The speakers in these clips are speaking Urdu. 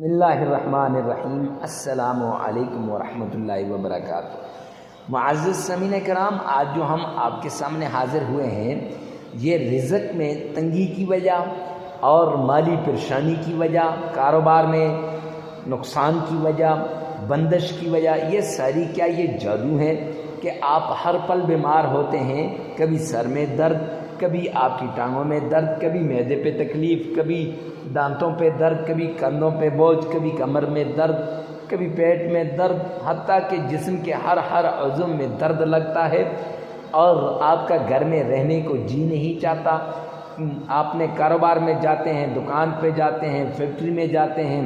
بسم اللہ الرحمن الرحیم۔ السلام علیکم ورحمۃ اللہ وبرکاتہ۔ معزز سامعین کرام، آج جو ہم آپ کے سامنے حاضر ہوئے ہیں، یہ رزق میں تنگی کی وجہ اور مالی پریشانی کی وجہ، کاروبار میں نقصان کی وجہ، بندش کی وجہ، یہ ساری کیا یہ جادو ہے کہ آپ ہر پل بیمار ہوتے ہیں؟ کبھی سر میں درد، کبھی آپ کی ٹانگوں میں درد، کبھی معدے پہ تکلیف، کبھی دانتوں پہ درد، کبھی کندھوں پہ بوجھ، کبھی کمر میں درد، کبھی پیٹ میں درد، حتیٰ کہ جسم کے ہر عضو میں درد لگتا ہے اور آپ کا گھر میں رہنے کو جی نہیں چاہتا۔ آپ نے کاروبار میں جاتے ہیں، دکان پہ جاتے ہیں، فیکٹری میں جاتے ہیں،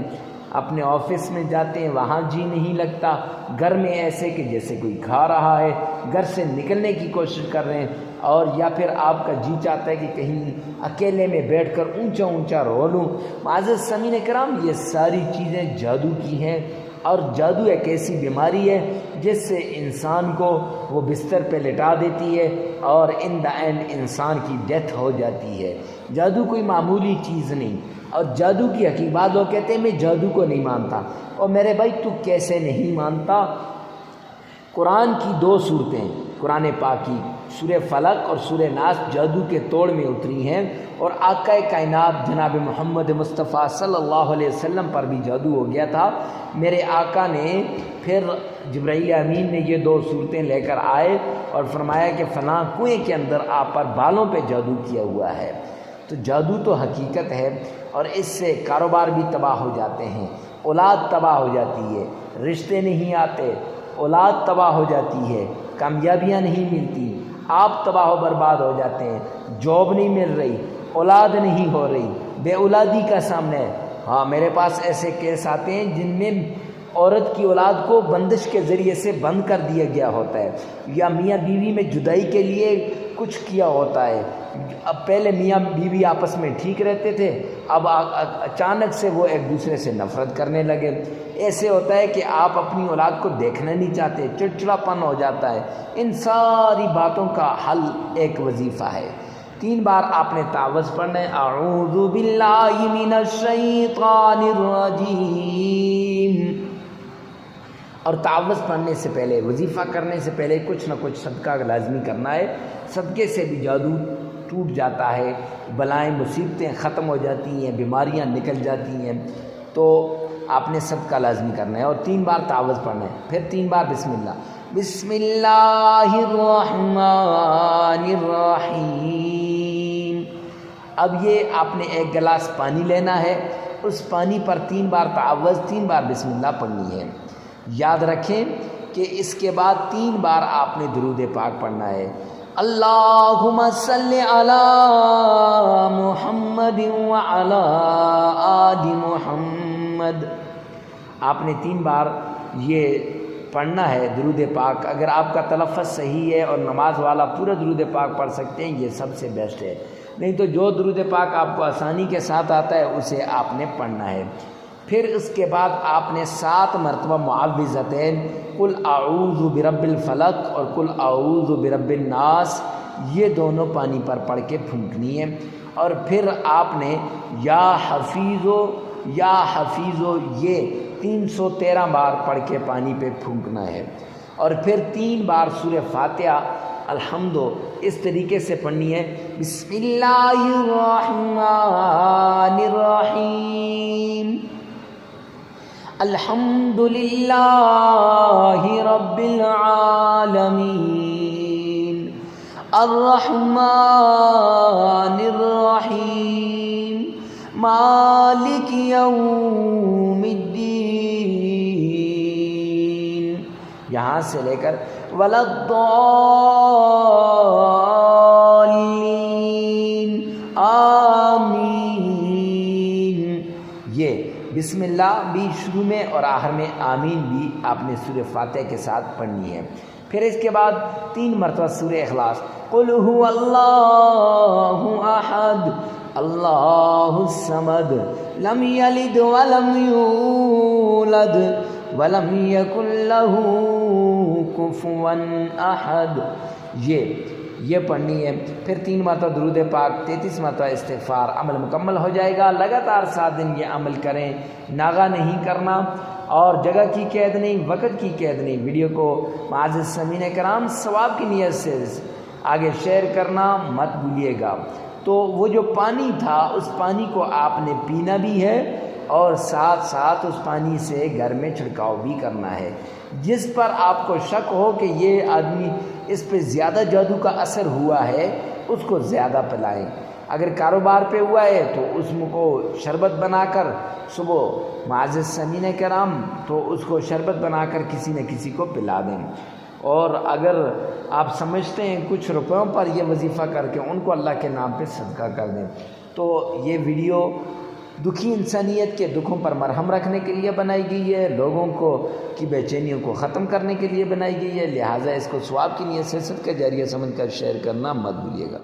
اپنے آفس میں جاتے ہیں، وہاں جی نہیں لگتا۔ گھر میں ایسے کہ جیسے کوئی کھا رہا ہے، گھر سے نکلنے کی کوشش کر رہے ہیں، اور یا پھر آپ کا جی چاہتا ہے کہ کہیں اکیلے میں بیٹھ کر اونچا اونچا رو لوں۔ معزز سامعین کرام، یہ ساری چیزیں جادو کی ہیں، اور جادو ایک ایسی بیماری ہے جس سے انسان کو وہ بستر پہ لٹا دیتی ہے اور ان دا اینڈ انسان کی ڈیتھ ہو جاتی ہے۔ جادو کوئی معمولی چیز نہیں، اور جادو کی حقیقت وہ کہتے ہیں میں جادو کو نہیں مانتا۔ اور میرے بھائی تو کیسے نہیں مانتا؟ قرآن کی دو صورتیں، قرآن پاک کی سورہ فلق اور سورہ ناس جادو کے توڑ میں اتری ہیں، اور آقا کائنات جناب محمد مصطفیٰ صلی اللہ علیہ وسلم پر بھی جادو ہو گیا تھا۔ میرے آقا نے پھر جبرائیل امین نے یہ دو صورتیں لے کر آئے اور فرمایا کہ فلاں کنویں کے اندر آپ پر بالوں پہ جادو کیا ہوا ہے۔ تو جادو تو حقیقت ہے، اور اس سے کاروبار بھی تباہ ہو جاتے ہیں، اولاد تباہ ہو جاتی ہے، رشتے نہیں آتے، اولاد تباہ ہو جاتی ہے، کامیابیاں نہیں ملتی، آپ تباہ و برباد ہو جاتے ہیں، جاب نہیں مل رہی، اولاد نہیں ہو رہی، بے اولادی کا سامنا ہے۔ ہاں، میرے پاس ایسے کیس آتے ہیں جن میں عورت کی اولاد کو بندش کے ذریعے سے بند کر دیا گیا ہوتا ہے، یا میاں بیوی میں جدائی کے لیے کچھ کیا ہوتا ہے۔ اب پہلے میاں بیوی آپس میں ٹھیک رہتے تھے، اب اچانک سے وہ ایک دوسرے سے نفرت کرنے لگے۔ ایسے ہوتا ہے کہ آپ اپنی اولاد کو دیکھنا نہیں چاہتے، چڑچڑاپن ہو جاتا ہے۔ ان ساری باتوں کا حل ایک وظیفہ ہے۔ 3 بار آپ نے تعوذ پڑھنا ہے، اعوذ باللہ من الشیطان الرجیم۔ اور تعوذ پڑھنے سے پہلے، وظیفہ کرنے سے پہلے کچھ نہ کچھ صدقہ لازمی کرنا ہے۔ صدقے سے بھی جادو ٹوٹ جاتا ہے، بلائیں مصیبتیں ختم ہو جاتی ہیں، بیماریاں نکل جاتی ہیں۔ تو آپ نے صدقہ لازمی کرنا ہے، اور 3 بار تعوذ پڑھنا ہے، پھر 3 بار بسم اللہ، بسم اللہ الرحمن الرحیم۔ اب یہ آپ نے ایک گلاس پانی لینا ہے، اس پانی پر 3 بار تعوذ، 3 بار بسم اللہ پڑھنی ہے۔ یاد رکھیں کہ اس کے بعد 3 بار آپ نے درود پاک پڑھنا ہے، اللہم صلی علی محمد وعلی آل محمد۔ آپ نے 3 بار یہ پڑھنا ہے درود پاک۔ اگر آپ کا تلفظ صحیح ہے اور نماز والا پورا درود پاک پڑھ سکتے ہیں، یہ سب سے بیسٹ ہے، نہیں تو جو درود پاک آپ کو آسانی کے ساتھ آتا ہے اسے آپ نے پڑھنا ہے۔ پھر اس کے بعد آپ نے 7 مرتبہ معوذتین، قل اعوذ برب الفلق اور قل اعوذ برب الناس، یہ دونوں پانی پر پڑھ کے پھونکنی ہے۔ اور پھر آپ نے یا حفیظو یا حفیظو، یہ 313 بار پڑھ کے پانی پہ پھونکنا ہے۔ اور پھر 3 بار سورہ فاتحہ الحمد اس طریقے سے پڑھنی ہے، بسم اللہ الرحمن الرحیم، الحمد للہ رب العالمین، الرحمن الرحیم، مالک یوم الدین، یہاں سے لے کر ولا الضالین آمین۔ یہ بسم اللہ بھی شروع میں اور آخر میں آمین بھی آپ نے سورہ فاتحہ کے ساتھ پڑھنی ہے۔ پھر اس کے بعد 3 مرتبہ سورہ اخلاص، قل هو اللہ احد اللہ الصمد لم یلد ولم یولد ولم یکن لہ کفوا احد۔ یہ پڑھنی ہے، پھر 3 مرتبہ درود پاک، 33 مرتبہ استغفار، عمل مکمل ہو جائے گا۔ لگاتار 7 دن یہ عمل کریں، ناغہ نہیں کرنا، اور جگہ کی قید نہیں، وقت کی قید نہیں۔ ویڈیو کو معزز سامعین کرام ثواب کی نیت سے آگے شیئر کرنا مت بھولیے گا۔ تو وہ جو پانی تھا اس پانی کو آپ نے پینا بھی ہے اور ساتھ ساتھ اس پانی سے گھر میں چھڑکاؤ بھی کرنا ہے۔ جس پر آپ کو شک ہو کہ یہ آدمی اس پہ زیادہ جادو کا اثر ہوا ہے اس کو زیادہ پلائیں۔ اگر کاروبار پہ ہوا ہے تو اس کو شربت بنا کر صبح معزز سامعین کرام تو اس کو شربت بنا کر کسی نہ کسی کو پلا دیں۔ اور اگر آپ سمجھتے ہیں کچھ روپیوں پر یہ وظیفہ کر کے ان کو اللہ کے نام پہ صدقہ کر دیں۔ تو یہ ویڈیو دکھی انسانیت کے دکھوں پر مرہم رکھنے کے لیے بنائی گئی ہے، لوگوں کو کی بے چینیوں کو ختم کرنے کے لیے بنائی گئی ہے، لہٰذا اس کو ثواب کی نیت سے صدقہ جاریہ سمجھ کر شیئر کرنا مت بھولیے گا۔